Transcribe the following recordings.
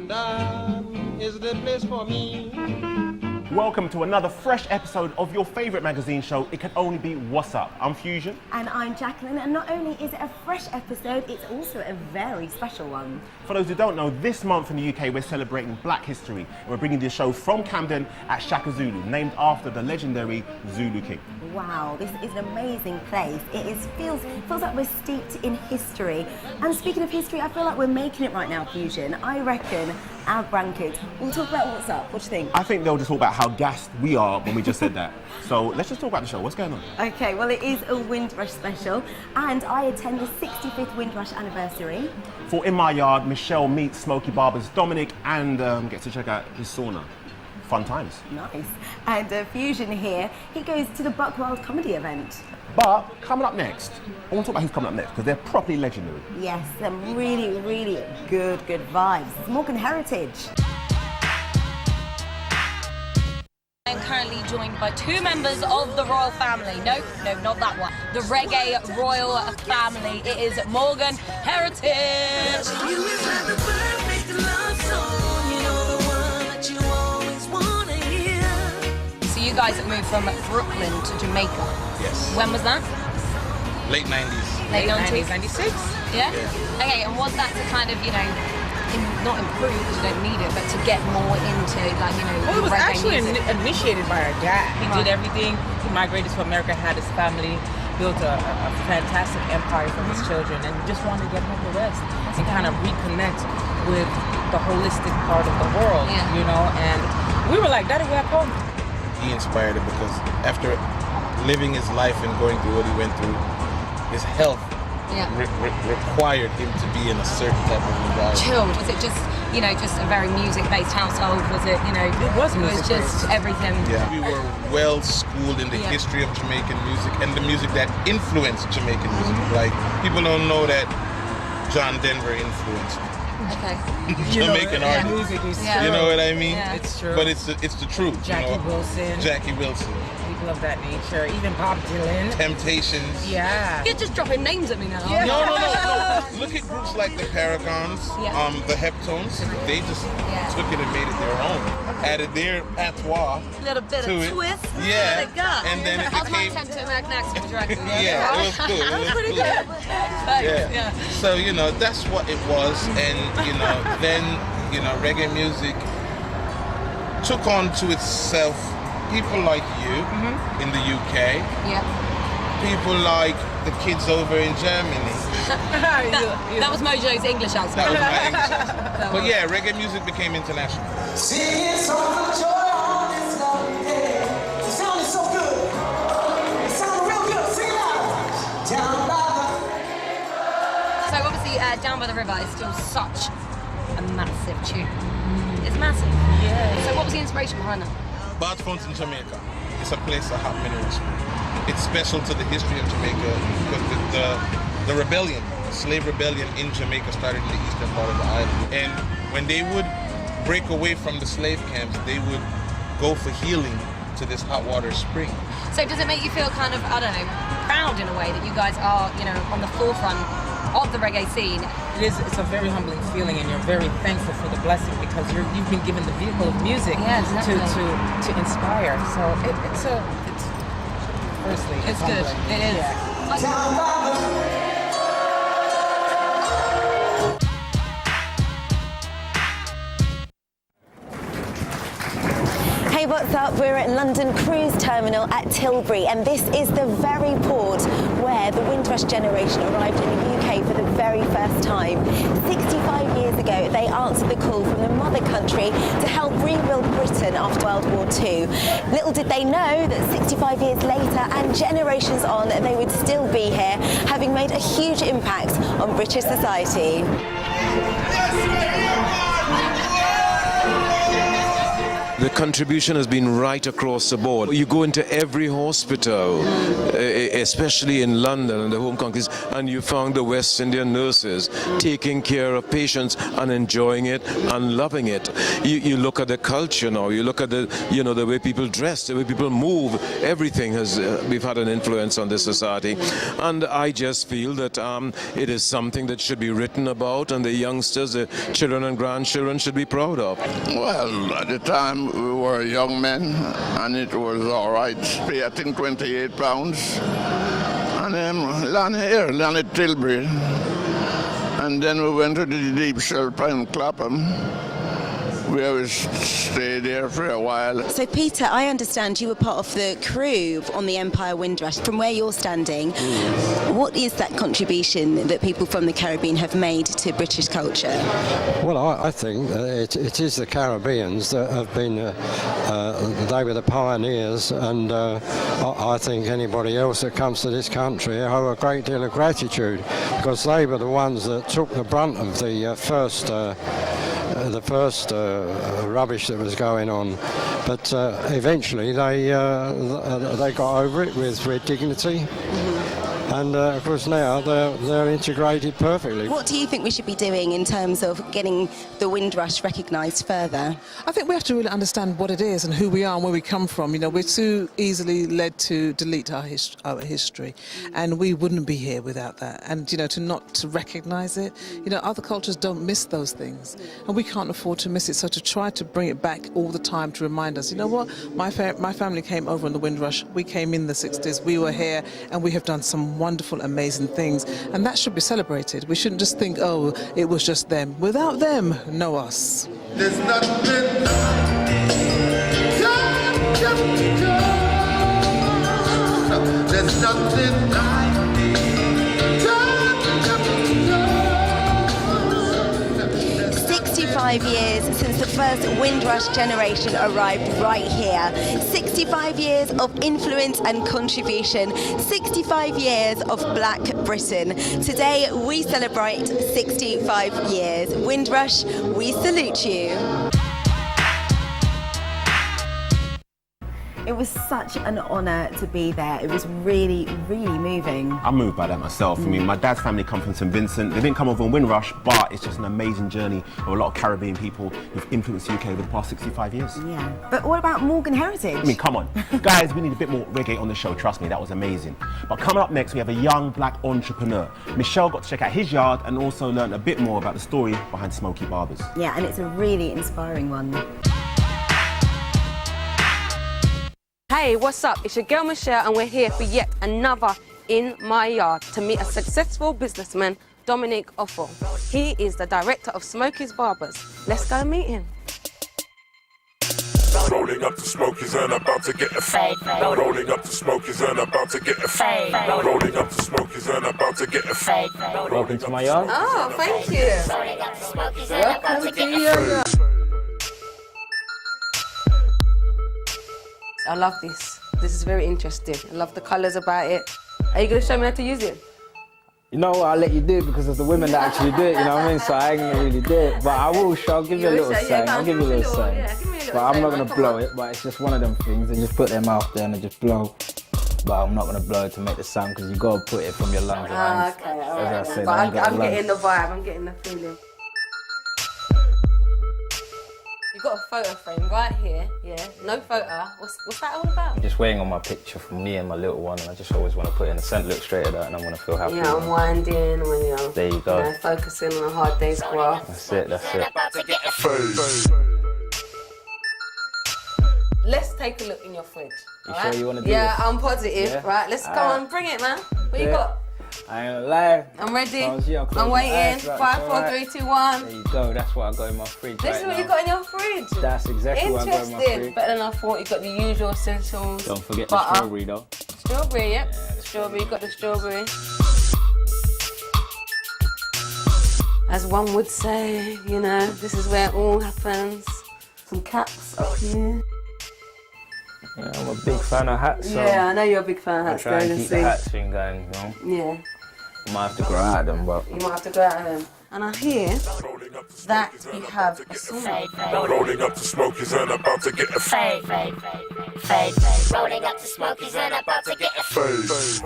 London is the place for me. Welcome to another fresh episode of your favourite magazine show, It Can Only Be What's Up. I'm Fusion. And I'm Jacqueline, and not only is it a fresh episode, it's also a very special one. For those who don't know, this month in the UK we're celebrating Black History, and we're bringing this show from Camden at Shaka Zulu, named after the legendary Zulu King. Wow, this is an amazing place. Feels like we're steeped in history. And speaking of history, I feel like we're making it right now, Fusion. I reckon our grandkids will talk about what's up. What do you think? I think they'll just talk about how gassed we are when we just said that. So let's just talk about the show. What's going on? Okay, well, it is a Windrush special, and I attend the 65th Windrush anniversary. For In My Yard, Michelle meets Smokey Barbers Dominic and gets to check out his sauna. Fun times. Nice. And Fusion here, he goes to the Buckwild comedy event. But coming up next, I want to talk about who's coming up next because they're properly legendary. Yes, some really, really good vibes. It's Morgan Heritage. I'm currently joined by two members of the royal family. No, not that one. The reggae royal family. It is Morgan Heritage. So you guys moved from Brooklyn to Jamaica. Yes. When was that? Late 90s. Late 90s? 96. Yeah? Okay, and was that to kind of, not improve because you don't need it, but to get more into, Well, it was reggae actually music? initiated by our dad. He Right. did everything. He migrated to America, had his family, built a fantastic empire for his children, and just wanted to get home to rest and kind of reconnect with the holistic part of the world, and we were like, Daddy, we're at home. He inspired it because after living his life and going through what he went through, his health required him to be in a certain type of environment. Chilled. Was it just, just a very music-based household? Was it, It was just music-based. everything? Yeah. We were well schooled in the history of Jamaican music and the music that influenced Jamaican music. Like, people don't know that John Denver influenced Okay. Jamaican artists. Music is Yeah. You know what I mean? Yeah. It's true. But it's the truth. Jackie Wilson. Jackie Wilson. People of that nature. Even Bob Dylan. Temptations. Yeah. You're just dropping names at me now. Yeah. No. Look at groups like the Paragons, Yeah. the Heptones. They just took it and made it their own. Added their patois A little bit to of it. twist. Yeah. What a gut. And then it How's my became. attempt to American accent? Would you reckon? Yeah, it was good. It was pretty good. good. Thanks. Yeah. So that's what it was, and then reggae music took on to itself people like you in the UK, Yeah. people like the kids over in Germany. That was Mojo's English accent. That was my English accent. But yeah, reggae music became international. So obviously, Down by the River is still such a massive tune. It's massive. Yeah. So what was the inspiration behind that? Bard's Fountain, Jamaica. It's a place of hot mineral spring. It's special to the history of Jamaica because the rebellion, the slave rebellion in Jamaica started in the eastern part of the island. And when they would break away from the slave camps, they would go for healing to this hot water spring. So does it make you feel kind of, proud in a way that you guys are, on the forefront of the reggae scene? It's a very humbling feeling, and you're very thankful for the blessing because you've been given the vehicle of music to inspire. So it's firstly, It's good. humbling. It is. Yeah. Hey, what's up? We're at London Cruise Terminal at Tilbury, and this is the very port where the Windrush generation arrived in the UK for the very first time. 65 years ago, they answered the call from the mother country to help rebuild Britain after World War II. Little did they know that 65 years later and generations on, they would still be here, having made a huge impact on British society. The contribution has been right across the board. You go into every hospital, especially in London and the home countries, and you found the West Indian nurses taking care of patients and enjoying it and loving it. You look at the culture now, you look at the way people dress, the way people move, everything has, we've had an influence on this society. And I just feel that it is something that should be written about, and the youngsters, the children and grandchildren should be proud of. Well, at the time we were young men, and it was all right. Pay, I think, £28. And then land at Tilbury. And then we went to the Deep Shelter in Clapham, where we stayed there for a while. So Peter, I understand you were part of the crew on the Empire Windrush. From where you're standing, what is that contribution that people from the Caribbean have made to British culture? Well, I think it is the Caribbeans that have been, they were the pioneers, and I think anybody else that comes to this country owe a great deal of gratitude, because they were the ones that took the brunt of the first rubbish that was going on, but eventually they got over it with dignity. And of course now they're integrated perfectly. What do you think we should be doing in terms of getting the Windrush recognised further? I think we have to really understand what it is and who we are and where we come from. You know, we're too easily led to delete our history, and we wouldn't be here without that. And you know, to recognise it, you know, other cultures don't miss those things, and we can't afford to miss it. So to try to bring it back all the time to remind us, you know what, my family came over on the Windrush. We came in the 60s. We were here, and we have done some wonderful, amazing things, and that should be celebrated. We shouldn't just think, oh, it was just them. Without them, no us. There's nothing there's nothing 65 years since the first Windrush generation arrived right here. 65 years of influence and contribution. 65 years of Black Britain. Today we celebrate 65 years. Windrush, we salute you. It was such an honour to be there. It was really, really moving. I'm moved by that myself. I mean, my dad's family come from St Vincent. They didn't come over on Windrush, but it's just an amazing journey of a lot of Caribbean people who've influenced the UK over the past 65 years. Yeah, but what about Morgan Heritage? I mean, come on. Guys, we need a bit more reggae on the show, trust me, that was amazing. But coming up next, we have a young black entrepreneur. Michelle got to check out his yard and also learn a bit more about the story behind Smokey Barbers. Yeah, and it's a really inspiring one. Hey, what's up? It's your girl Michelle, and we're here for yet another In My Yard to meet a successful businessman, Dominic Offal. He is the director of Smokey Barbers. Let's go meet him. Rolling up to Smokies and about to get a fade. Rolling up to Smokies and about to get a fade. Rolling up to Smokies and about to get a fade. Welcome to my yard. Oh, thank you. Welcome to your yard. I love this. This is very interesting. I love the colours about it. Are you going to show me how to use it? You know what, I'll let you do it because it's the women that actually do it, you know what I mean? So I ain't gonna really do it. But I will show, I'll give you a little saying. I'll give you a little saying. But I'm not gonna blow it, but it's just one of them things. They just put their mouth there and they just blow. But I'm not gonna blow it to make the sound because you gotta put it from your lungs. Ah, okay, alright. As I said, But I'm getting the vibe, I'm getting the feeling. You've got a photo frame right here, yeah, no photo. What's that all about? I'm just waiting on my picture from me and my little one, and I just always want to put it in the centre, look straight at that, and I want to feel happy. Yeah, unwinding when you're there you go. Focusing on a hard day's graft. That's it, that's it. Let's take a look in your fridge. You right? sure you want to do Yeah, this? I'm positive. Yeah? Right, let's go on, bring it, man. What you got? I ain't gonna lie. I'm ready. I'm waiting. 5, 4, 3, 2, 1. There you go. That's what I got in my fridge. This is what you got in your fridge. That's exactly what I got in my fridge. Better than I thought. You got the usual essentials. Don't forget butter. the strawberry though. Strawberry, yep. Strawberry. You got the strawberry. As one would say, you know, this is where it all happens. Some caps up here. Yeah, I'm a big fan of hats. So yeah, I know you're a big fan of hats. I try and keep the hats thing going, you know. Yeah. I might have to grow out of them, but... You might have to grow out of them. And I hear that you have a sauna. Rolling up the smokies and about to get a fade. Rolling up the smokies and about to get a fade.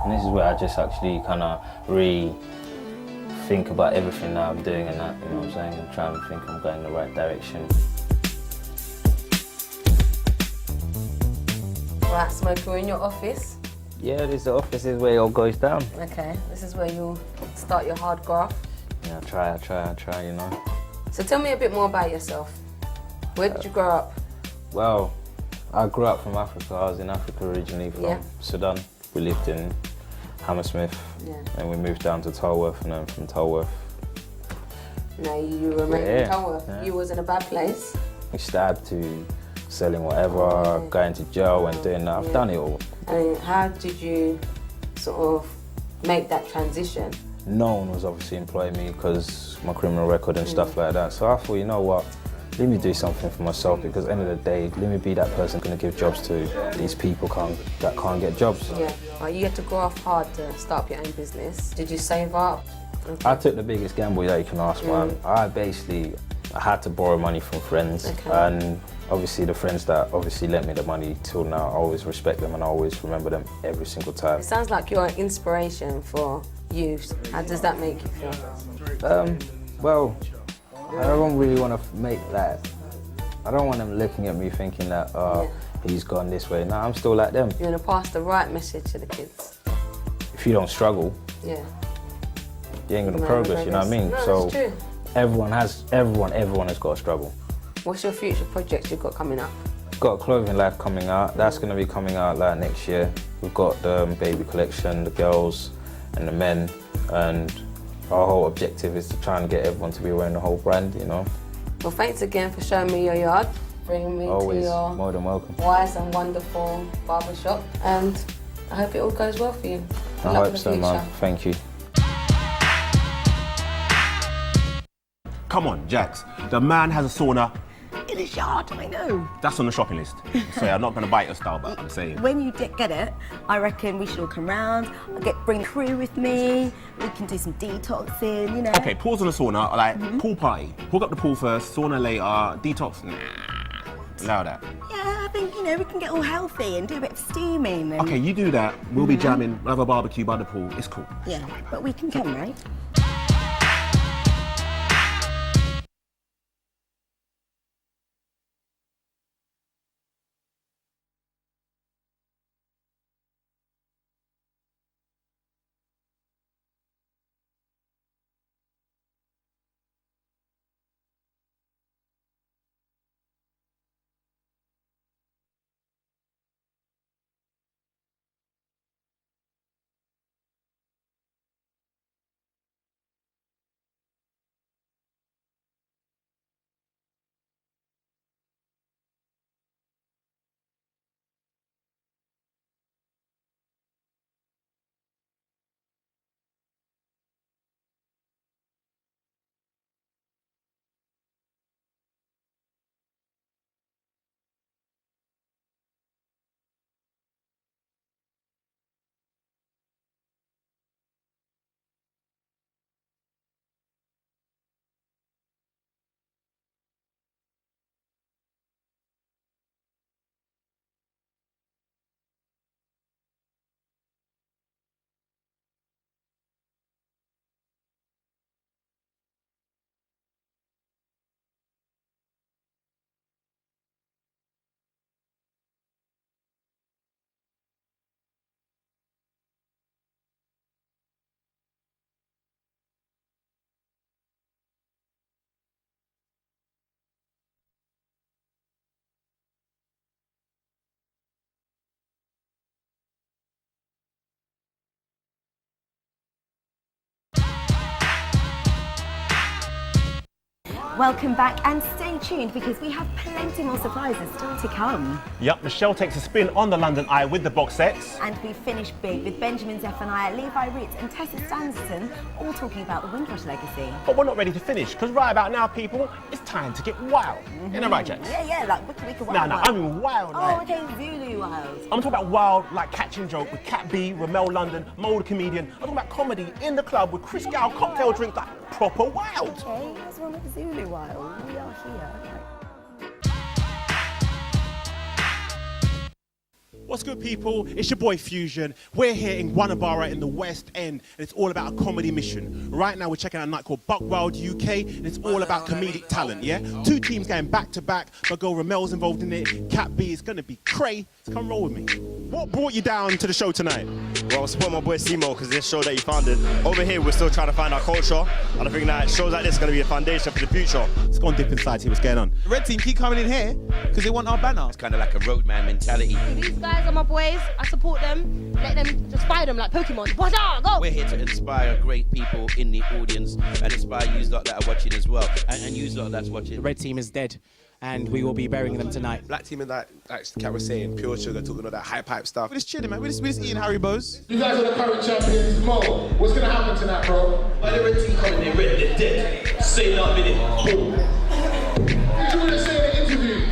And this is where I just actually kind of think about everything that I'm doing and that, you know what I'm saying, and try and think I'm going in the right direction. Right, Smokey, we're in your office. Yeah, this office is where it all goes down. Okay, this is where you start your hard graft. Yeah, I try, you know. So tell me a bit more about yourself. Where did you grow up? Well, I grew up from Africa. I was in Africa originally from Sudan. We lived in Hammersmith, and we moved down to Tolworth, and then from Tolworth. No, you remained in Tolworth. Yeah. You was in a bad place. We started to selling whatever, going to jail and doing that. I've done it all. And how did you sort of make that transition? No one was obviously employing me because my criminal record and stuff like that. So I thought, you know what, let me do something for myself, because at the end of the day, let me be that person going to give jobs to these people that can't get jobs. Yeah, well, you had to go off hard to start up your own business. Did you save up? I took the biggest gamble that you can ask, man. I had to borrow money from friends, and obviously the friends that obviously lent me the money till now, I always respect them and I always remember them every single time. It sounds like you're an inspiration for youth. How does that make you feel? Well, I don't really want to make that. I don't want them looking at me thinking that, he's gone this way. No, I'm still like them. You want to pass the right message to the kids. If you don't struggle, you ain't gonna progress, you know what I mean? No, so that's true. everyone has got to struggle. What's your future projects you've got coming up? Got a clothing line coming out. That's going to be coming out like next year. We've got the baby collection, the girls and the men, and our whole objective is to try and get everyone to be wearing the whole brand, you know. Well, thanks again for showing me your yard, bringing me to your more than welcome. wise and wonderful barbershop, and I hope it all goes well for you. I hope so, man. Thank you. Come on, Jax. The man has a sauna In his yard, I know. That's on the shopping list. So yeah, I'm not going to bite your style, but I'm saying. When you get it, I reckon we should all come round. Bring the crew with me. We can do some detoxing, you know. Okay, pause on the sauna, like pool party. Hook up the pool first, sauna later, detox. Nah, allow that. Yeah, I think, you know, we can get all healthy and do a bit of steaming. And... Okay, you do that. We'll be jamming, we'll have a barbecue by the pool. It's cool. Yeah, but we can come, right? Welcome back and stay tuned because we have plenty more surprises still to come. Yep, Michelle takes a spin on the London Eye with the Boxettes. And we finish big with Benjamin Zephaniah, Levi Ritz and Tessa Stanton all talking about the Windrush legacy. But we're not ready to finish because right about now, people, it's time to get wild. Isn't that right, Jax? Yeah, like wicked wild. No, I mean wild. Oh, like. okay, Zulu wild. I'm talking about wild, like Catching Joke with Cat B, Ramel London, Mo the Comedian. I'm talking about comedy in the club with Chris Gow, cocktail drink, like proper wild. Okay, what's wrong with Zulu wild? We are here. What's good, people? It's your boy Fusion. We're here in Guanabara in the West End, and it's all about a comedy mission. Right now, we're checking out a night called Buckwild UK, and it's all about comedic talent, yeah? 2 teams going back to back. My girl Ramel's involved in it. Cat B is gonna be cray. So come roll with me. What brought you down to the show tonight? Well, support my boy Simo, because this show that he founded. Over here, we're still trying to find our culture, and I think that shows like this are going to be a foundation for the future. Let's go and dip inside, see what's going on. The red team keep coming in here because they want our banner. It's kind of like a roadman mentality. These guys are my boys. I support them. Let them just fight them like Pokemon. Go! We're here to inspire great people in the audience and inspire you lot that are watching as well, and you lot that's watching. The red team is dead, and we will be burying them tonight. Black team and that, like Kat was saying, pure sugar, talking all that high pipe stuff. We're just chilling, man. We're just eating Haribo's. You guys are the current champions. Mo, what's gonna happen tonight, bro? Why the red team coming in red, they're dead. Say not minute. Boom. What you gonna say in the interview?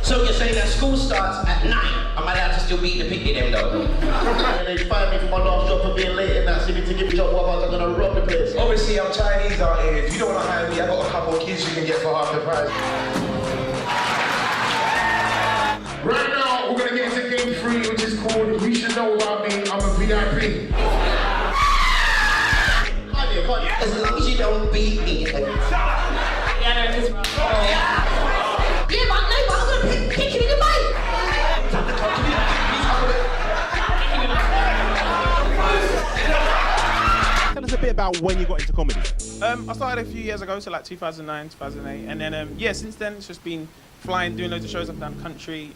So you're saying that school starts at 9? Am I allowed to still beat the picnic them though? And they fired me for my last job for being late and that, so you need to give me a job, otherwise I'm gonna rob the place. Obviously, I'm Chinese out here. If you don't want to hire me, I've got a couple of kids you can get for half the price. Right now, we're gonna get into game 3, which is called You Should Know About Me, I'm a VIP. As long as you don't beat me. Yeah, but no, but I'm gonna kick you in the face. Tell us a bit about when you got into comedy. I started a few years ago, so like 2009, 2008, and then yeah, since then it's just been flying, doing loads of shows up and down the country,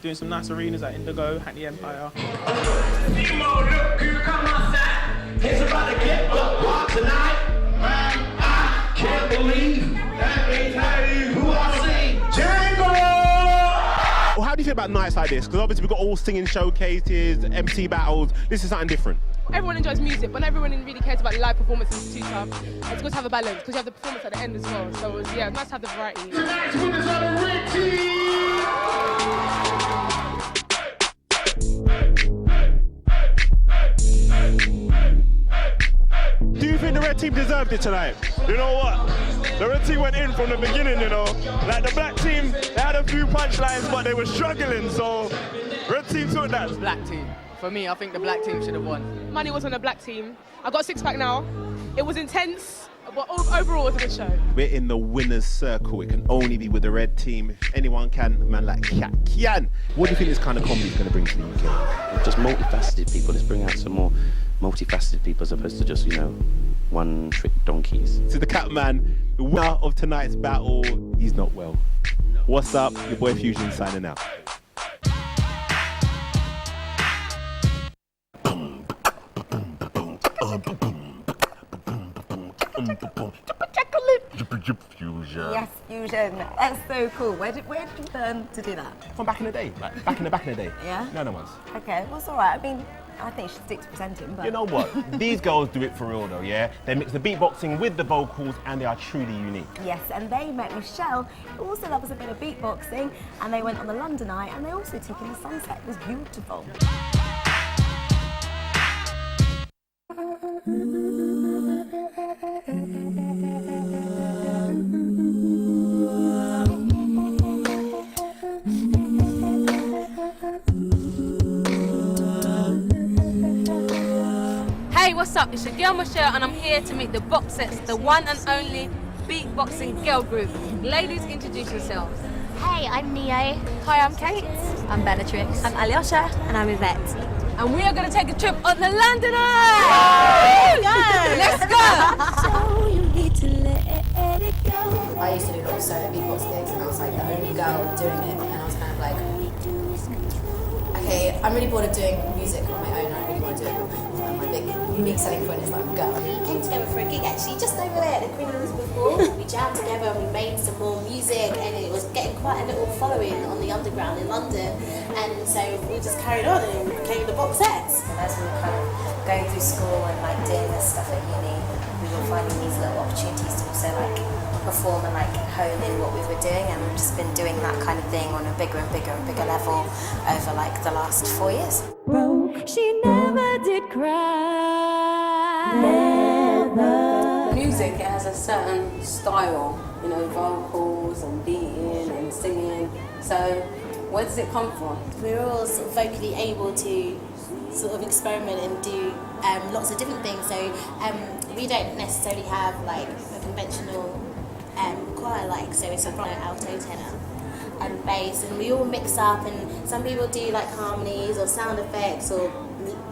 doing some nice arenas at Indigo, Hackney Empire. Nemo, look who come outside. It's about to get up tonight. Man, I can't believe that they tell you who I see. Django! Well, how do you feel about nights like this? Because obviously we've got all singing showcases, MC battles. This is something different. Everyone enjoys music, but not everyone really cares about the live performances too tough. It's good to have a balance because you have the performance at the end as well. So yeah, it's nice to have the variety. Tonight's winners are the red team! Do you think the red team deserved it tonight? You know what? The red team went in from the beginning, you know. Like the black team, they had a few punchlines, but they were struggling, so red team took that. Black team. For me, I think the black team should have won. Money was on the black team. I got a 6-pack now. It was intense, but overall it was a good show. We're in the winner's circle. It can only be with the red team. If anyone can, a man like Kat can. What do you think this kind of comedy is going to bring to the UK? Just multifaceted people. Let's bring out some more multifaceted people as opposed to just, you know, one-trick donkeys. So the Cat Man, the winner of tonight's battle, he's not well. No. What's up? Your boy Fusion signing out. Fusion. Yes, Fusion. That's so cool. Where did you learn to do that? From back in the day, like back in the day. Yeah? No one's. Okay, well, it's all right. I mean, I think you should stick to presenting, but... You know what? These girls do it for real though, yeah? They mix the beatboxing with the vocals and they are truly unique. Yes, and they met Michelle, who also loves a bit of beatboxing, and they went on the London Eye and they also took in the sunset. It was beautiful. Hey, what's up? It's your girl Michelle, and I'm here to meet the Boxettes, the one and only beatboxing girl group. Ladies, introduce yourselves. Hey, I'm Neo. Hi, I'm Kate. I'm Bellatrix. I'm Alyosha. And I'm Yvette. And we are going to take a trip on the London Eye! Let's go! So you need to let it go. I used to do lots of solo beatbox gigs and I was like the only girl doing it, and I was kind of like, okay, I'm really bored of doing music on my own. I really want to do it. And my big unique selling point is that I'm a girl. We came together for a gig actually just over there, the Queen Elizabeth Hall. We jammed together and we made some more music, and it was getting quite a little following on the underground in London. And so we just carried on and became the Boxettes. And as we were kind of going through school and like doing this stuff at uni, we were finding these little opportunities to also like perform and like hone in what we were doing, and we've just been doing that kind of thing on a bigger and bigger and bigger level over like the last 4 years. She never did cry. Never. Music music, it has a certain style, you know, vocals and beating and singing. So where does it come from? We're all sort of vocally able to sort of experiment and do lots of different things. So we don't necessarily have like a conventional choir, like, so it's soprano, alto, tenor and bass, and we all mix up, and some people do like harmonies or sound effects or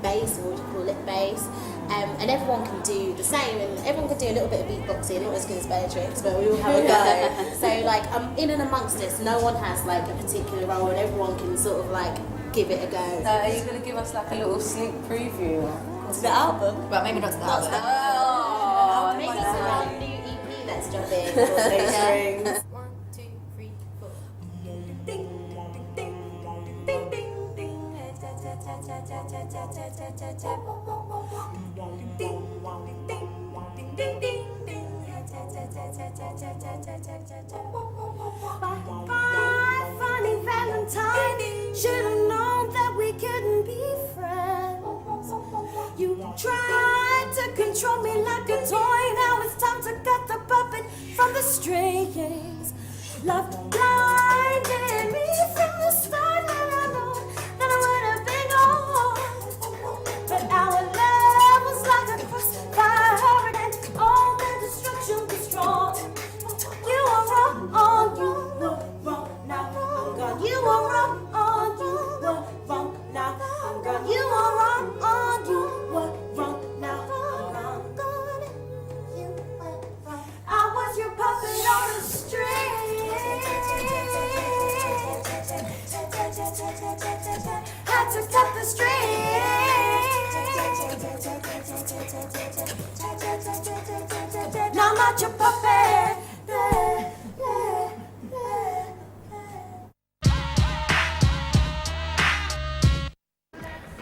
bass, or what you call lip bass, and everyone can do the same, and everyone can do a little bit of beatboxing, not as good as Beatrix, but we all have a go. So like in and amongst us, no one has like a particular role, and everyone can sort of like give it a go. Are you going to give us like a little sneak preview? To the album? But maybe not to the album. Oh, maybe it's a new EP that's dropping. Those strings. 1, 2, 3, 4. Ding, ding, ding, ding, ding. Bye, funny Valentine. Should've known that we couldn't be friends. You tried to control me like a toy. Now it's time to cut the puppet from the strings. Love blinded me from the start, and I know that I would have been gone. But our love was like a crossfire, and all the destruction was strong. You were wrong, you were wrong. Now I'm gone. You were wrong, you were wrong. Now I'm gone. You were wrong, you were wrong. Now I'm gone. I was your puppet on a string. Had to cut the string. Now I'm not your puppet.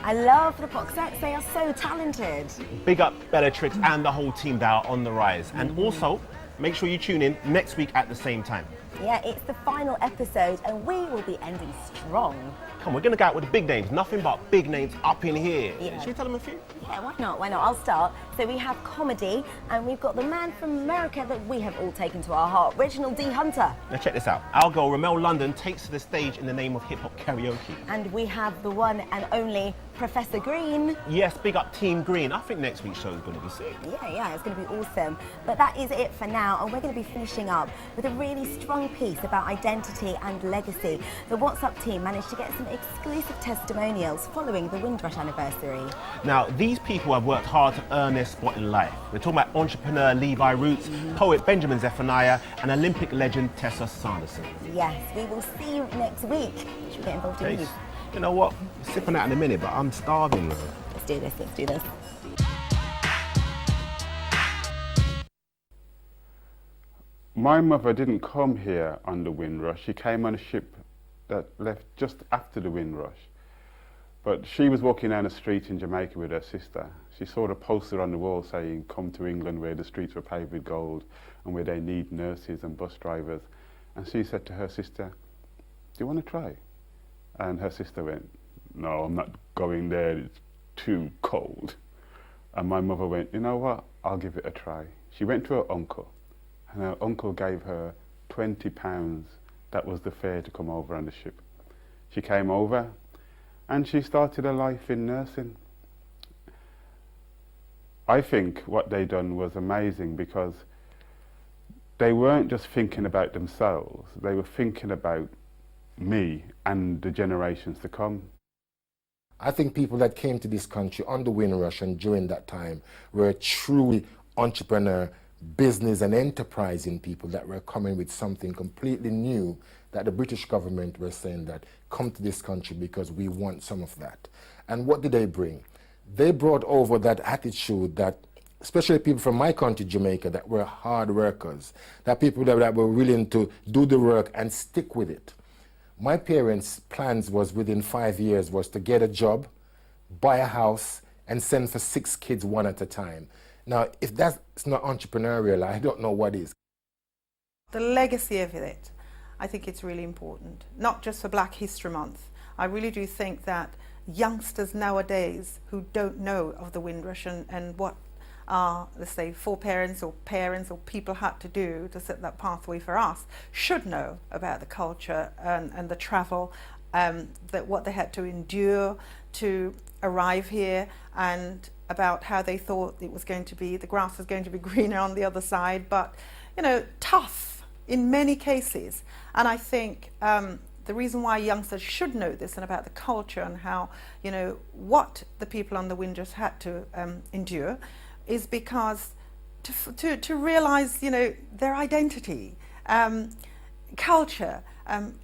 I love the Boxettes, they are so talented. Big up Bellatrix and the whole team that are on the rise. And also, make sure you tune in next week at the same time. Yeah, it's the final episode and we will be ending strong. Come, we're going to go out with the big names. Nothing but big names up in here. Yeah. Should we tell them a few? Yeah, why not? Why not? I'll start. So we have comedy, and we've got the man from America that we have all taken to our heart, Reginald D. Hunter. Now check this out. Our girl, Ramel London, takes to the stage in the name of hip-hop karaoke. And we have the one and only Professor Green. Yes, big up Team Green. I think next week's show is going to be sick. Yeah, it's going to be awesome. But that is it for now, and we're going to be finishing up with a really strong piece about identity and legacy. The What's Up team managed to get some exclusive testimonials following the Windrush anniversary. Now, these people have worked hard to earn their spot in life. We're talking about entrepreneur Levi Roots, poet Benjamin Zephaniah, and Olympic legend Tessa Sanderson. Yes, we will see you next week. Should we get involved in these? You know what? I'm sipping out in a minute, but I'm starving. Let's do this, let's do this. My mother didn't come here on the Windrush. She came on a ship that left just after the Windrush. But she was walking down the street in Jamaica with her sister. She saw a poster on the wall saying, "Come to England where the streets were paved with gold and where they need nurses and bus drivers." And she said to her sister, "Do you want to try?" And her sister went, "No, I'm not going there, it's too cold." And my mother went, "You know what, I'll give it a try." She went to her uncle, and her uncle gave her £20. That was the fare to come over on the ship. She came over, and she started her life in nursing. I think what they done was amazing because they weren't just thinking about themselves, they were thinking about me and the generations to come. I think people that came to this country on the Windrush and during that time were truly entrepreneur, business and enterprising people that were coming with something completely new that the British government were saying that come to this country because we want some of that. And what did they bring? They brought over that attitude that, especially people from my country, Jamaica, that were hard workers, that people that were willing to do the work and stick with it. My parents' plans was within 5 years was to get a job, buy a house, and send for 6 kids one at a time. Now, if that's not entrepreneurial, I don't know what is. The legacy of it, I think it's really important, not just for Black History Month. I really do think that youngsters nowadays who don't know of the Windrush and what our, let's say, foreparents or parents or people had to do to set that pathway for us should know about the culture and the travel, that what they had to endure to arrive here, and about how they thought it was going to be, the grass was going to be greener on the other side, but, you know, tough in many cases. And I think the reason why youngsters should know this and about the culture and how, you know, what the people on the Windrush had to endure is because to realize, you know, their identity, culture,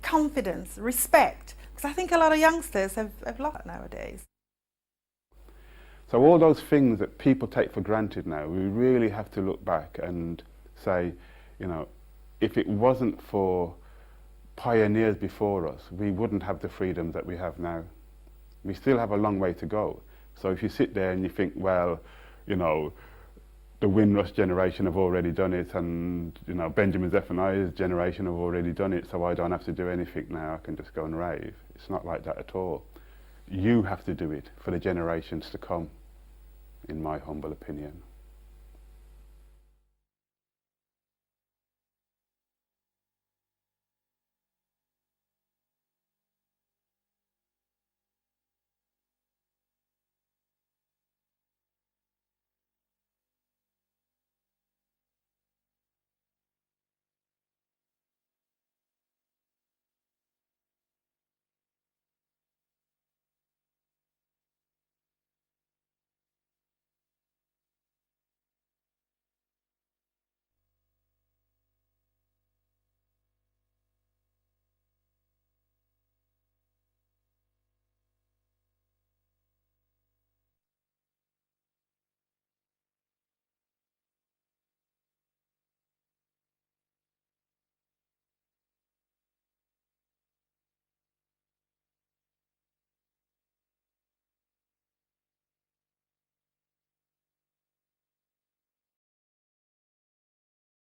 confidence, respect, because I think a lot of youngsters have lost nowadays. So all those things that people take for granted now, we really have to look back and say, you know, if it wasn't for pioneers before us, we wouldn't have the freedom that we have now. We still have a long way to go. So if you sit there and you think, well, you know, the Windrush generation have already done it, and, you know, Benjamin Zephaniah's generation have already done it, so I don't have to do anything now, I can just go and rave. It's not like that at all. You have to do it for the generations to come, in my humble opinion.